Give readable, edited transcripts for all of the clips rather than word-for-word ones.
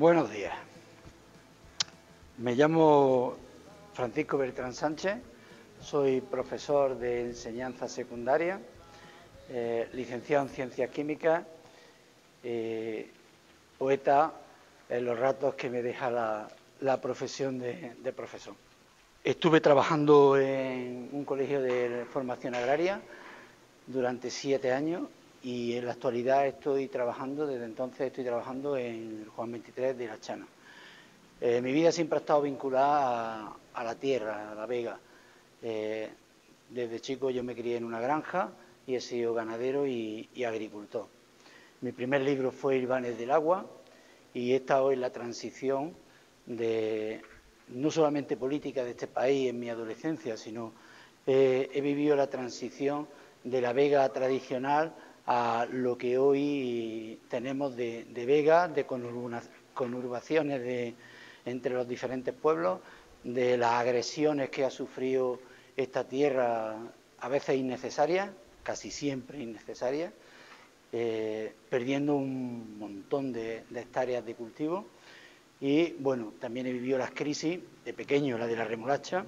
Buenos días. Me llamo Francisco Bertrán Sánchez, soy profesor de enseñanza secundaria, licenciado en Ciencias Químicas, poeta en los ratos que me deja la profesión de profesor. Estuve trabajando en un colegio de formación agraria durante 7 años y en la actualidad desde entonces estoy trabajando en el Juan 23 de La Chana. Mi vida siempre ha estado vinculada a la tierra, a la vega. Desde chico yo me crié en una granja y he sido ganadero y agricultor. Mi primer libro fue Hilvanes del Agua y he estado en la transición no solamente política de este país en mi adolescencia, sino he vivido la transición de la vega tradicional a lo que hoy tenemos de vega, de conurbaciones entre los diferentes pueblos, de las agresiones que ha sufrido esta tierra, a veces innecesarias, casi siempre innecesarias, perdiendo un montón de hectáreas de cultivo. Y bueno, también he vivido las crisis de pequeño, la de la remolacha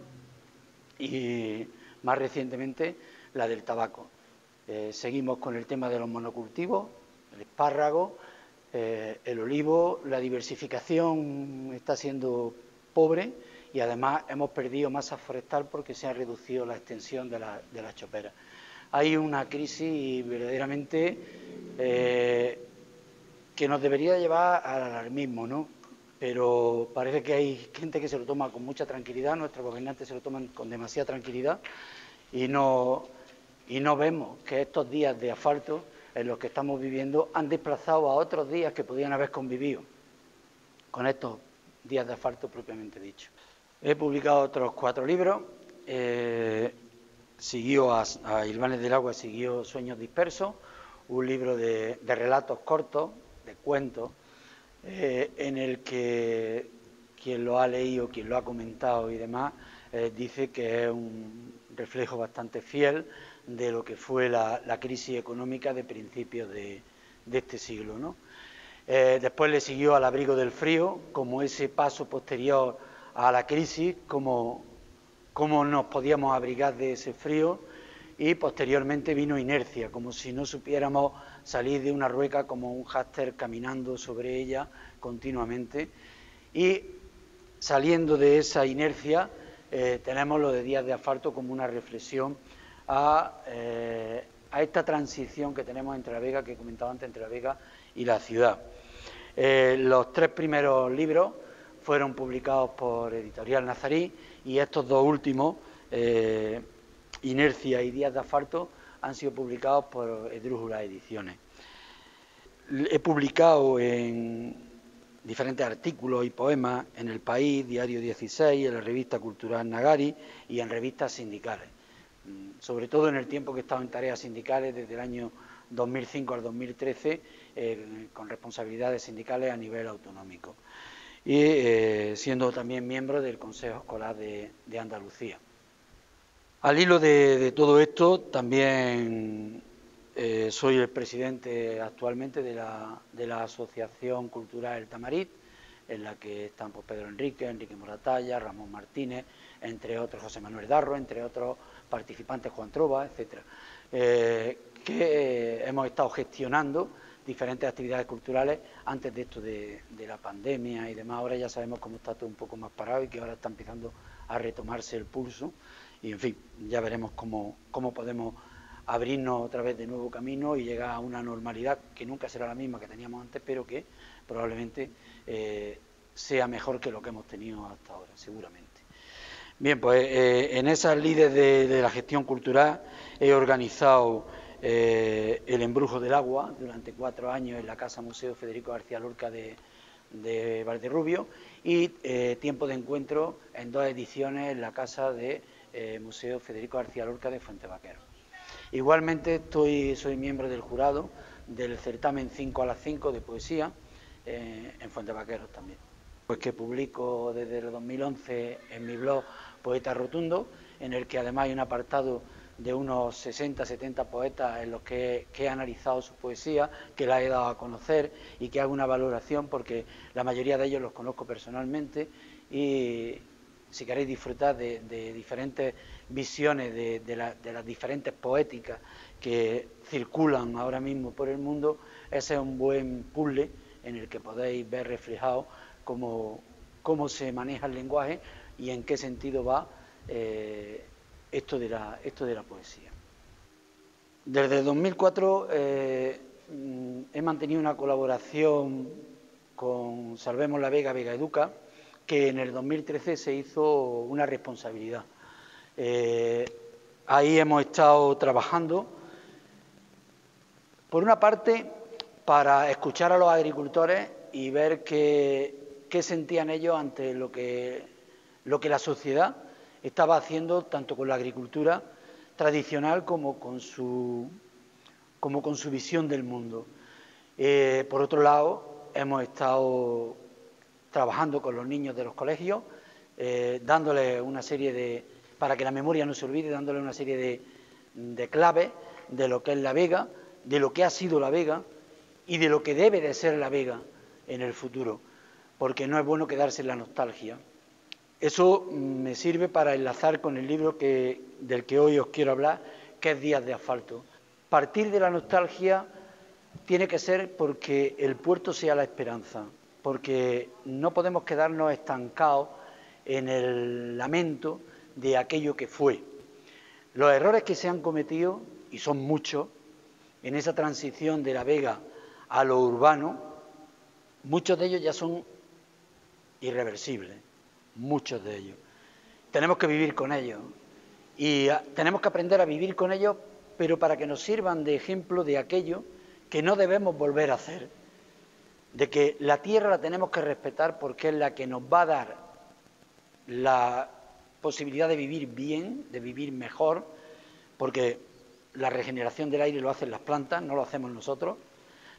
y más recientemente la del tabaco. Seguimos con el tema de los monocultivos, el espárrago, el olivo. La diversificación está siendo pobre y además hemos perdido masa forestal porque se ha reducido la extensión de las choperas. Hay una crisis verdaderamente que nos debería llevar al alarmismo, ¿no? Pero parece que hay gente que se lo toma con mucha tranquilidad, nuestros gobernantes se lo toman con demasiada tranquilidad y no vemos que estos días de asfalto en los que estamos viviendo han desplazado a otros días que podían haber convivido con estos días de asfalto propiamente dicho. He publicado otros 4 libros, siguió a Hilvanes del Agua, siguió Sueños Dispersos, un libro de relatos cortos, de cuentos, en el que quien lo ha leído, quien lo ha comentado y demás, dice que es un reflejo bastante fiel de lo que fue la crisis económica de principios de este siglo, ¿no? Después le siguió Al abrigo del frío, como ese paso posterior a la crisis, cómo nos podíamos abrigar de ese frío, y posteriormente vino Inercia, como si no supiéramos salir de una rueca como un hámster caminando sobre ella continuamente. Y saliendo de esa inercia tenemos lo de Días de asfalto como una reflexión a esta transición que tenemos entre la vega, que comentaba antes, entre la vega y la ciudad. Los 3 primeros libros fueron publicados por Editorial Nazarí y estos 2 últimos, Inercia y Días de asfalto, han sido publicados por Esdrújula Ediciones. He publicado en diferentes artículos y poemas en El País, Diario 16, en la revista Cultural Nagari y en revistas sindicales, sobre todo en el tiempo que he estado en tareas sindicales desde el año 2005 al 2013, con responsabilidades sindicales a nivel autonómico y siendo también miembro del Consejo Escolar de Andalucía. Al hilo de todo esto, también soy el presidente actualmente de la Asociación Cultural El Tamarit, en la que están pues, Pedro Enrique Moratalla, Ramón Martínez, entre otros José Manuel Darro, entre otros participantes, Juan Trova, etcétera, que hemos estado gestionando diferentes actividades culturales antes de esto de la pandemia y demás. Ahora ya sabemos cómo está todo un poco más parado y que ahora está empezando a retomarse el pulso. Y, en fin, ya veremos cómo podemos abrirnos otra vez de nuevo camino y llegar a una normalidad que nunca será la misma que teníamos antes, pero que probablemente sea mejor que lo que hemos tenido hasta ahora, seguramente. Bien, pues en esas lides de la gestión cultural he organizado el Embrujo del Agua durante 4 años en la Casa Museo Federico García Lorca de Valderrubio y Tiempo de Encuentro en 2 ediciones en la Casa de Museo Federico García Lorca de Fuentevaquero. Igualmente soy miembro del jurado del certamen 5 a las 5 de poesía en Fuentevaquero también. Pues que publico desde el 2011 en mi blog Poeta Rotundo, en el que además hay un apartado de unos 60, 70 poetas en los que he analizado su poesía, que la he dado a conocer y que hago una valoración porque la mayoría de ellos los conozco personalmente, y si queréis disfrutar de diferentes visiones de las diferentes poéticas que circulan ahora mismo por el mundo, ese es un buen puzzle en el que podéis ver reflejado cómo se maneja el lenguaje y en qué sentido va esto de la poesía. Desde 2004 he mantenido una colaboración con Salvemos la Vega, Vega Educa, que en el 2013 se hizo una responsabilidad. Ahí hemos estado trabajando, por una parte, para escuchar a los agricultores y ver qué sentían ellos ante lo que la sociedad estaba haciendo, tanto con la agricultura tradicional como con su visión del mundo. Por otro lado, hemos estado trabajando con los niños de los colegios, dándoles una serie para que la memoria no se olvide, dándoles una serie de claves de lo que es la Vega, de lo que ha sido la Vega y de lo que debe de ser la Vega en el futuro, porque no es bueno quedarse en la nostalgia. Eso me sirve para enlazar con el libro del que hoy os quiero hablar, que es Días de Asfalto. Partir de la nostalgia tiene que ser porque el puerto sea la esperanza, porque no podemos quedarnos estancados en el lamento de aquello que fue. Los errores que se han cometido, y son muchos, en esa transición de la Vega a lo urbano, muchos de ellos ya son irreversibles, muchos de ellos. Tenemos que vivir con ellos y tenemos que aprender a vivir con ellos, pero para que nos sirvan de ejemplo de aquello que no debemos volver a hacer, de que la tierra la tenemos que respetar porque es la que nos va a dar la posibilidad de vivir bien, de vivir mejor, porque la regeneración del aire lo hacen las plantas, no lo hacemos nosotros,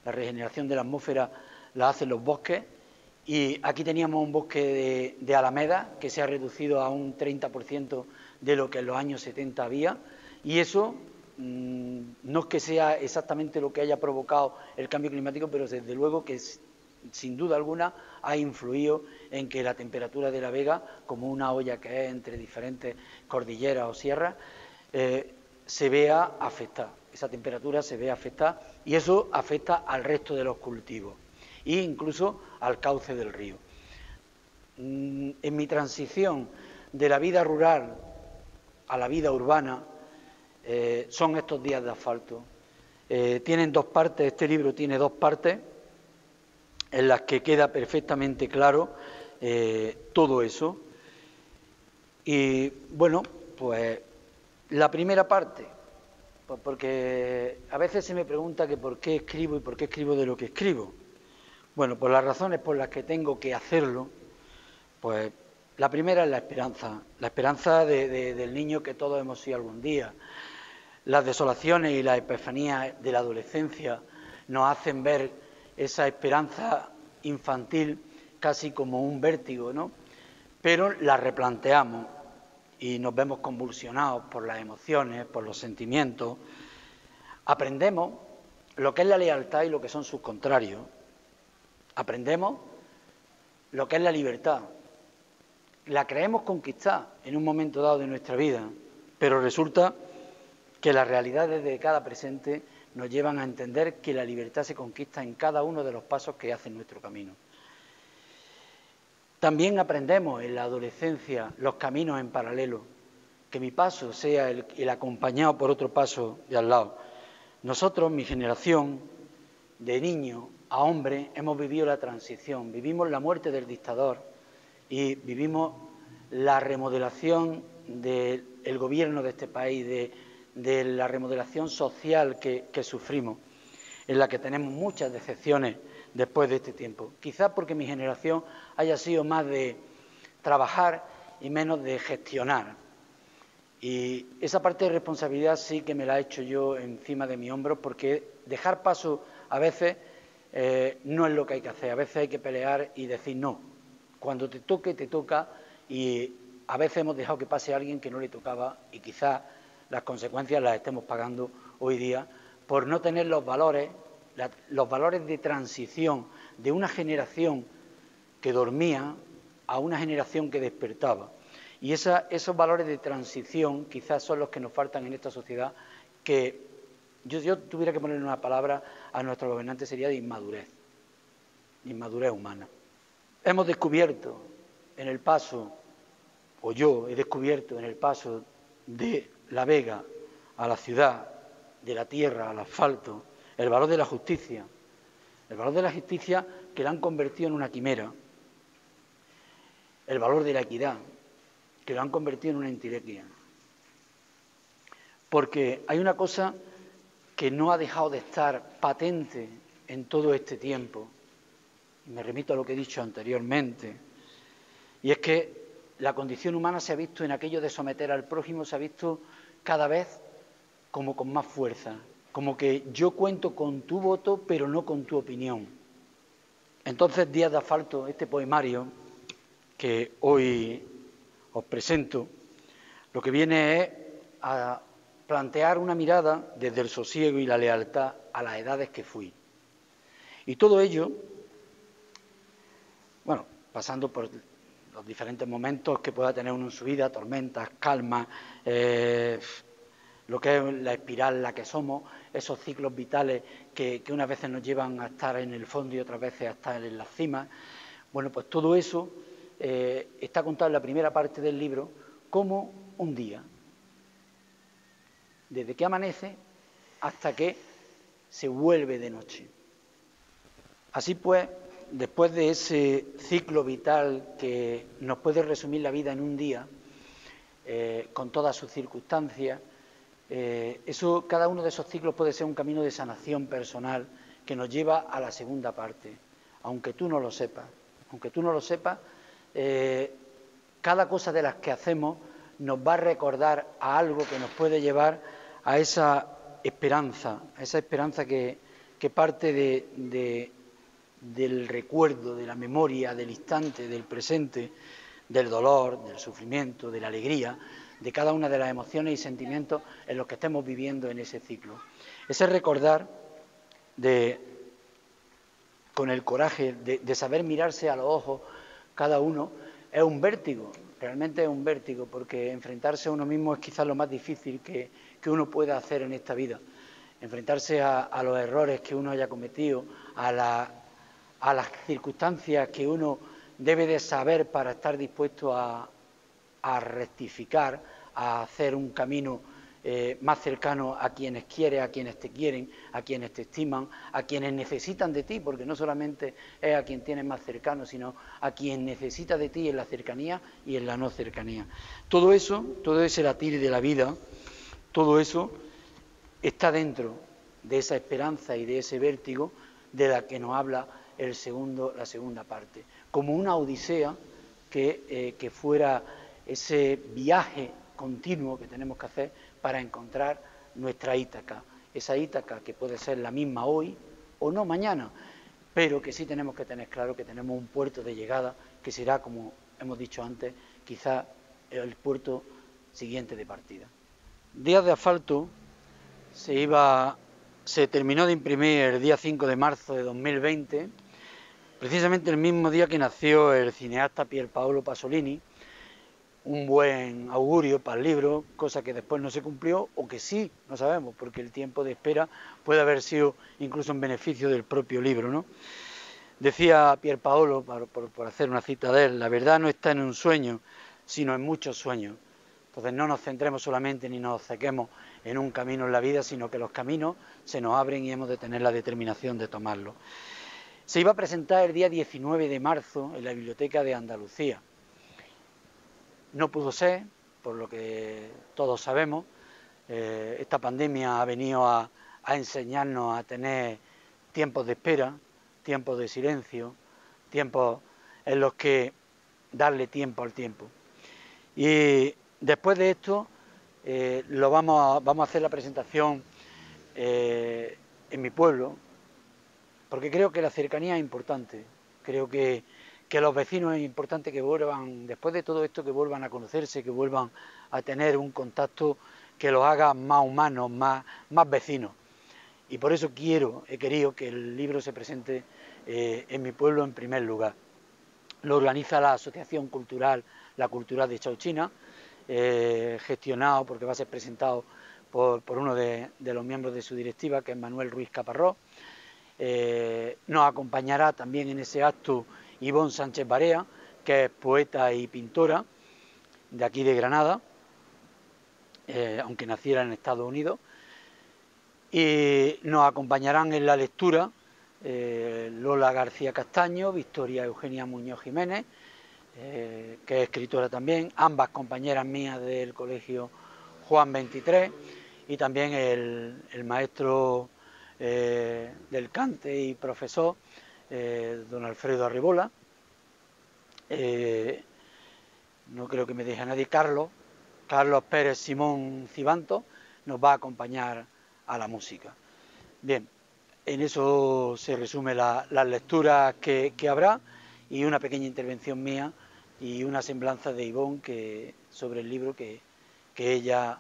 la regeneración de la atmósfera la hacen los bosques, y aquí teníamos un bosque de alameda que se ha reducido a un 30% de lo que en los años 70 había, y eso no es que sea exactamente lo que haya provocado el cambio climático, pero desde luego que sin duda alguna ha influido en que la temperatura de la Vega, como una olla que es entre diferentes cordilleras o sierras, se vea afectada. Esa temperatura se ve afectada y eso afecta al resto de los cultivos e incluso al cauce del río. En mi transición de la vida rural a la vida urbana son estos días de asfalto. Tienen dos partes, este libro tiene dos partes en las que queda perfectamente claro todo eso. Y bueno, pues la primera parte, pues porque a veces se me pregunta que por qué escribo y por qué escribo de lo que escribo. Bueno, pues las razones por las que tengo que hacerlo, pues la primera es la esperanza del niño que todos hemos sido algún día. Las desolaciones y las epifanías de la adolescencia nos hacen ver esa esperanza infantil casi como un vértigo, ¿no? Pero la replanteamos y nos vemos convulsionados por las emociones, por los sentimientos. Aprendemos lo que es la lealtad y lo que son sus contrarios. Aprendemos lo que es la libertad. La creemos conquistar en un momento dado de nuestra vida, pero resulta que las realidades de cada presente nos llevan a entender que la libertad se conquista en cada uno de los pasos que hacen nuestro camino. También aprendemos en la adolescencia los caminos en paralelo, que mi paso sea el acompañado por otro paso de al lado. Nosotros, mi generación, de niño a hombre, hemos vivido la transición, vivimos la muerte del dictador y vivimos la remodelación del gobierno de este país, de la remodelación social que sufrimos, en la que tenemos muchas decepciones después de este tiempo. Quizás porque mi generación haya sido más de trabajar y menos de gestionar. Y esa parte de responsabilidad sí que me la he hecho yo encima de mi hombro, porque dejar paso a veces no es lo que hay que hacer. A veces hay que pelear y decir no. Cuando te toque, te toca, y a veces hemos dejado que pase a alguien que no le tocaba y quizás las consecuencias las estemos pagando hoy día por no tener los valores de transición de una generación que dormía a una generación que despertaba. Y esos valores de transición quizás son los que nos faltan en esta sociedad, que yo tuviera que ponerle una palabra a nuestro gobernante sería de inmadurez humana. Hemos descubierto en el paso, o yo he descubierto en el paso de La Vega a la ciudad, de la tierra al asfalto, el valor de la justicia que la han convertido en una quimera, el valor de la equidad, que lo han convertido en una entelequia. Porque hay una cosa que no ha dejado de estar patente en todo este tiempo, y me remito a lo que he dicho anteriormente, y es que la condición humana se ha visto en aquello de someter al prójimo, se ha visto cada vez como con más fuerza, como que yo cuento con tu voto, pero no con tu opinión. Entonces, Días de Asfalto, este poemario que hoy os presento, lo que viene es a plantear una mirada desde el sosiego y la lealtad a las edades que fui. Y todo ello, bueno, pasando por los diferentes momentos que pueda tener uno en su vida, tormentas, calmas, lo que es la espiral en la que somos, esos ciclos vitales que unas veces nos llevan a estar en el fondo y otras veces a estar en las cimas. Bueno, pues todo eso está contado en la primera parte del libro como un día, desde que amanece hasta que se vuelve de noche. Así pues, después de ese ciclo vital que nos puede resumir la vida en un día, con todas sus circunstancias, cada uno de esos ciclos puede ser un camino de sanación personal que nos lleva a la segunda parte, aunque tú no lo sepas. Aunque tú no lo sepas, cada cosa de las que hacemos nos va a recordar a algo que nos puede llevar a esa esperanza que parte del recuerdo, de la memoria, del instante, del presente, del dolor, del sufrimiento, de la alegría, de cada una de las emociones y sentimientos en los que estemos viviendo en ese ciclo. Ese recordar con el coraje de saber mirarse a los ojos cada uno es un vértigo, realmente es un vértigo, porque enfrentarse a uno mismo es quizás lo más difícil que uno pueda hacer en esta vida. Enfrentarse a los errores que uno haya cometido, a las circunstancias que uno debe de saber para estar dispuesto a rectificar, a hacer un camino más cercano a quienes quieres, a quienes te quieren, a quienes te estiman, a quienes necesitan de ti, porque no solamente es a quien tienes más cercano, sino a quien necesita de ti en la cercanía y en la no cercanía. Todo eso, todo ese latir de la vida, todo eso está dentro de esa esperanza y de ese vértigo de la que nos habla la segunda parte, como una odisea que fuera ese viaje continuo que tenemos que hacer para encontrar nuestra Ítaca, esa Ítaca que puede ser la misma hoy o no mañana, pero que sí tenemos que tener claro que tenemos un puerto de llegada que será, como hemos dicho antes, quizá el puerto siguiente de partida. Días de Asfalto se terminó de imprimir el día 5 de marzo de 2020, precisamente el mismo día que nació el cineasta Pier Paolo Pasolini. Un buen augurio para el libro, cosa que después no se cumplió, o que sí, no sabemos, porque el tiempo de espera puede haber sido incluso en beneficio del propio libro, ¿no? Decía Pier Paolo, por hacer una cita de él, la verdad no está en un sueño, sino en muchos sueños. Entonces no nos centremos solamente ni nos ceguemos en un camino en la vida, sino que los caminos se nos abren y hemos de tener la determinación de tomarlos. Se iba a presentar el día 19 de marzo en la Biblioteca de Andalucía. No pudo ser, por lo que todos sabemos. Esta pandemia ha venido a enseñarnos a tener tiempos de espera, tiempos de silencio, tiempos en los que darle tiempo al tiempo. Y después de esto vamos a hacer la presentación en mi pueblo, porque creo que la cercanía es importante, creo que los vecinos es importante que vuelvan, después de todo esto, que vuelvan a conocerse, que vuelvan a tener un contacto que los haga más humanos, más vecinos. Y por eso he querido que el libro se presente en mi pueblo en primer lugar. Lo organiza la Asociación Cultural La Cultura de Chauchina, gestionado porque va a ser presentado por uno de los miembros de su directiva, que es Manuel Ruiz Caparrós. Nos acompañará también en ese acto Ivonne Sánchez Barea, que es poeta y pintora de aquí de Granada, aunque naciera en Estados Unidos. Y nos acompañarán en la lectura Lola García Castaño, Victoria Eugenia Muñoz Jiménez, que es escritora también, ambas compañeras mías del colegio Juan 23, y también el maestro del cante y profesor, don Alfredo Arribola. No creo que me deje a nadie. Carlos Pérez Simón Cibanto nos va a acompañar a la música. Bien, en eso se resume las lecturas que habrá, y una pequeña intervención mía y una semblanza de Ivonne sobre el libro que ella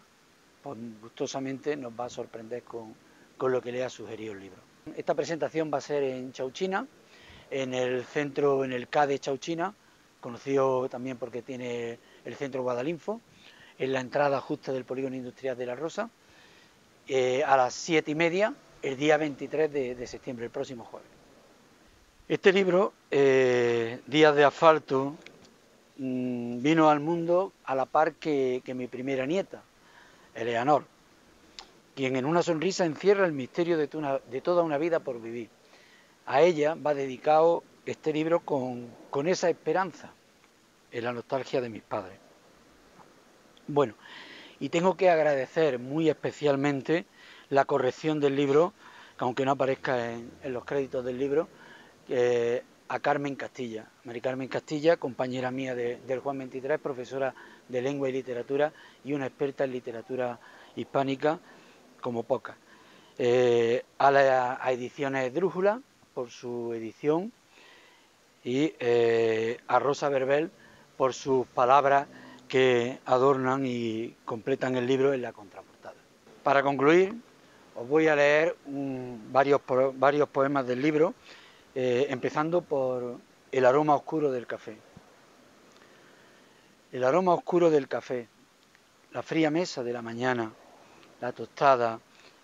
pues, gustosamente nos va a sorprender con lo que le ha sugerido el libro. Esta presentación va a ser en Chauchina, en el centro, en el CADE Chauchina, conocido también porque tiene el centro Guadalinfo, en la entrada justa del polígono industrial de La Rosa, a las 7:30, el día 23 de septiembre, el próximo jueves. Este libro, Días de asfalto, vino al mundo a la par que mi primera nieta, Eleanor, quien en una sonrisa encierra el misterio de toda una vida por vivir. A ella va dedicado este libro con esa esperanza en la nostalgia de mis padres. Bueno, y tengo que agradecer muy especialmente la corrección del libro, que aunque no aparezca en los créditos del libro, a Carmen Castilla, Mari Carmen Castilla, compañera mía del Juan 23, profesora de lengua y literatura y una experta en literatura hispánica como pocas. A Ediciones Drújula por su edición, y a Rosa Verbel por sus palabras que adornan y completan el libro en la contraportada. Para concluir, os voy a leer varios poemas del libro, empezando por El aroma oscuro del café. El aroma oscuro del café, la fría mesa de la mañana, la tostada,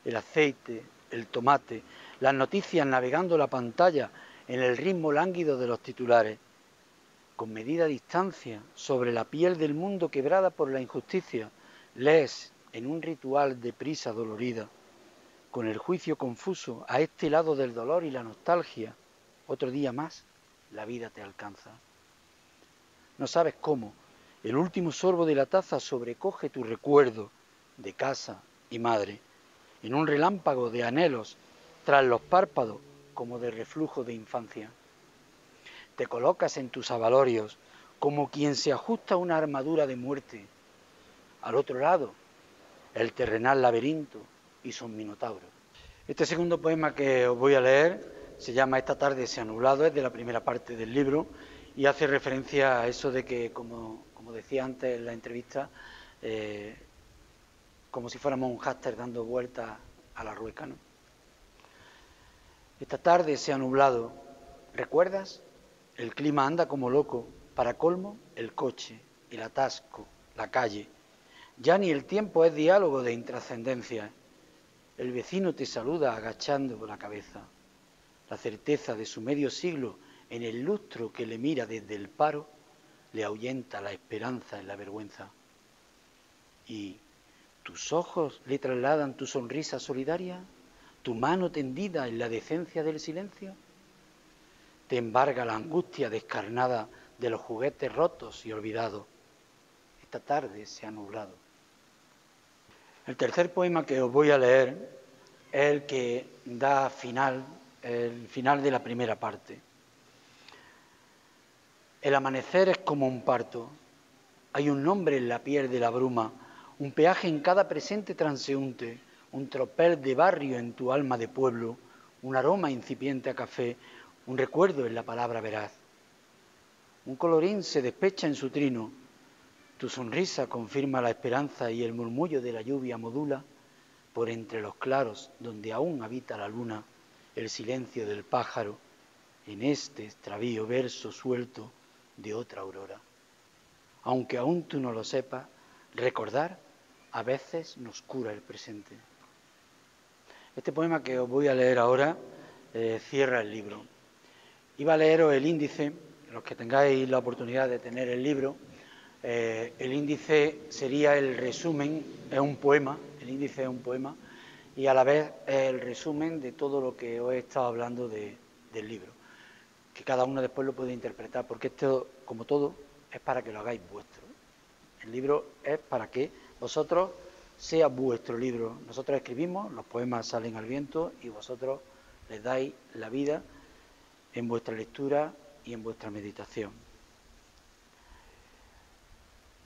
el aceite, el tomate, las noticias navegando la pantalla en el ritmo lánguido de los titulares, con medida distancia sobre la piel del mundo quebrada por la injusticia, lees en un ritual de prisa dolorida, con el juicio confuso a este lado del dolor y la nostalgia, otro día más, la vida te alcanza. No sabes cómo, el último sorbo de la taza sobrecoge tu recuerdo de casa y madre, en un relámpago de anhelos, tras los párpados como de reflujo de infancia. Te colocas en tus abalorios como quien se ajusta a una armadura de muerte. Al otro lado, el terrenal laberinto y sus minotauros. Este segundo poema que os voy a leer se llama Esta tarde se ha nublado, es de la primera parte del libro y hace referencia a eso de que, como decía antes en la entrevista, como si fuéramos un hámster dando vueltas a la rueca, ¿no? Esta tarde se ha nublado, ¿recuerdas? El clima anda como loco, para colmo, el coche, el atasco, la calle. Ya ni el tiempo es diálogo de intrascendencia. El vecino te saluda agachando la cabeza. La certeza de su medio siglo en el lustro que le mira desde el paro le ahuyenta la esperanza en la vergüenza. ¿Y tus ojos le trasladan tu sonrisa solidaria? ¿Tu mano tendida en la decencia del silencio? Te embarga la angustia descarnada de los juguetes rotos y olvidados. Esta tarde se ha nublado. El tercer poema que os voy a leer es el que da el final de la primera parte. El amanecer es como un parto. Hay un nombre en la piel de la bruma, un peaje en cada presente transeúnte, un tropel de barrio en tu alma de pueblo, un aroma incipiente a café, un recuerdo en la palabra veraz. Un colorín se despecha en su trino, Tu sonrisa confirma la esperanza y el murmullo de la lluvia modula, por entre los claros donde aún habita la luna, el silencio del pájaro, en este extravío verso suelto de otra aurora. Aunque aún tú no lo sepas, recordar a veces nos cura el presente. Este poema que os voy a leer ahora cierra el libro. Iba a leeros el índice, los que tengáis la oportunidad de tener el libro. El índice sería el resumen, es un poema, el índice es un poema, y a la vez es el resumen de todo lo que os he estado hablando del libro, que cada uno después lo puede interpretar, porque esto, como todo, es para que lo hagáis vuestro. El libro es para que vosotros sea vuestro libro. Nosotros escribimos, los poemas salen al viento y vosotros les dais la vida en vuestra lectura y en vuestra meditación.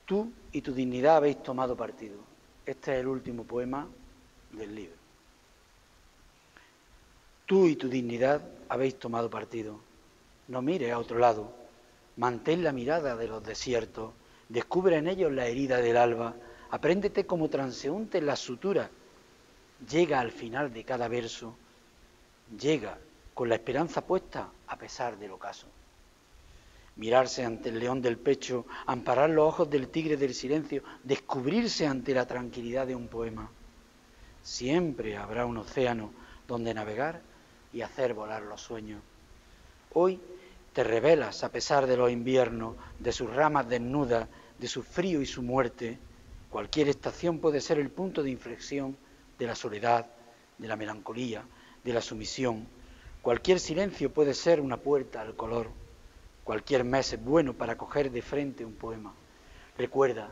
Tú y tu dignidad habéis tomado partido. Este es el último poema del libro. Tú y tu dignidad habéis tomado partido. No mires a otro lado. Mantén la mirada de los desiertos. Descubre en ellos la herida del alba. Apréndete como transeúnte en las suturas. Llega al final de cada verso. Llega con la esperanza puesta a pesar del ocaso. Mirarse ante el león del pecho, amparar los ojos del tigre del silencio, descubrirse ante la tranquilidad de un poema. Siempre habrá un océano donde navegar y hacer volar los sueños. Hoy te revelas a pesar de los inviernos, de sus ramas desnudas, de su frío y su muerte. Cualquier estación puede ser el punto de inflexión de la soledad, de la melancolía, de la sumisión. Cualquier silencio puede ser una puerta al color. Cualquier mes es bueno para coger de frente un poema. Recuerda,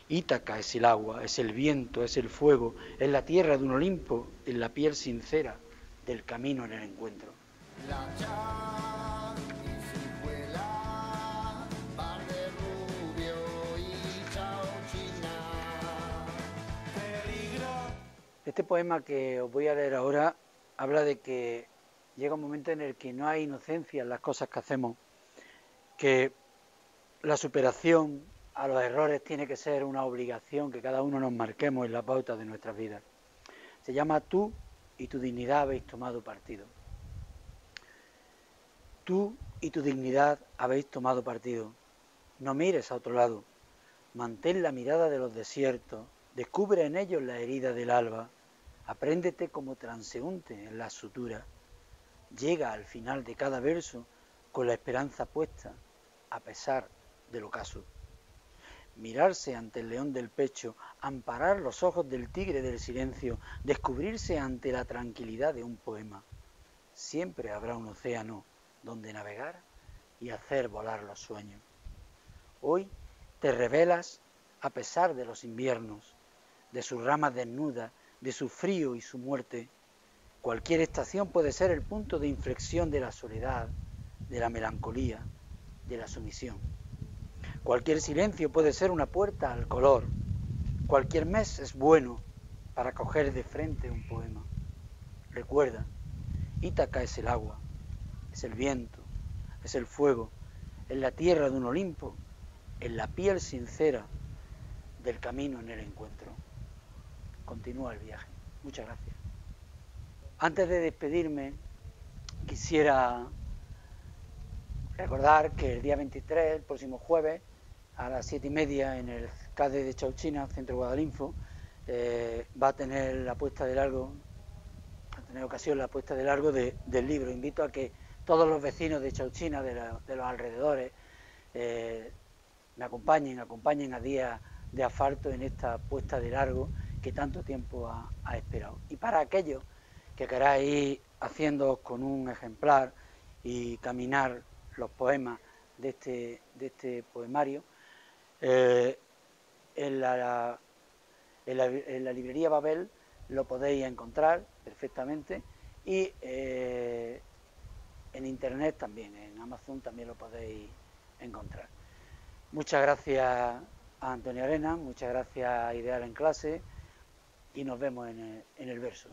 Ítaca es el agua, es el viento, es el fuego, es la tierra de un Olimpo, es la piel sincera del camino en el encuentro. Este poema que os voy a leer ahora habla de que llega un momento en el que no hay inocencia en las cosas que hacemos, que la superación a los errores tiene que ser una obligación que cada uno nos marquemos en la pauta de nuestras vidas. Se llama Tú y tu dignidad habéis tomado partido. Tú y tu dignidad habéis tomado partido. No mires a otro lado. Mantén la mirada de los desiertos. Descubre en ellos la herida del alba. Apréndete como transeúnte en las suturas. Llega al final de cada verso con la esperanza puesta, a pesar del ocaso. Mirarse ante el león del pecho, amparar los ojos del tigre del silencio, descubrirse ante la tranquilidad de un poema. Siempre habrá un océano donde navegar y hacer volar los sueños. Hoy te revelas a pesar de los inviernos, de sus ramas desnudas, de su frío y su muerte. Cualquier estación puede ser el punto de inflexión de la soledad, de la melancolía, de la sumisión. Cualquier silencio puede ser una puerta al color. Cualquier mes es bueno para coger de frente un poema. Recuerda, Ítaca es el agua, es el viento, es el fuego, es la tierra de un Olimpo, es la piel sincera del camino en el encuentro. Continúa el viaje. Muchas gracias. Antes de despedirme, quisiera recordar que el día 23, el próximo jueves, a las 7:30, en el CADE de Chauchina, Centro Guadalinfo, va a tener la puesta de largo, va a tener ocasión la puesta de largo del libro. Invito a que todos los vecinos de Chauchina, de los alrededores, me acompañen a Días de Asfalto en esta puesta de largo que tanto tiempo ha esperado. Y para aquellos que queráis ir haciéndoos con un ejemplar y caminar los poemas de este poemario, en la librería Babel lo podéis encontrar perfectamente y en internet también, en Amazon también lo podéis encontrar. Muchas gracias a Antonio Arena, muchas gracias a Ideal en Clase y nos vemos en el verso.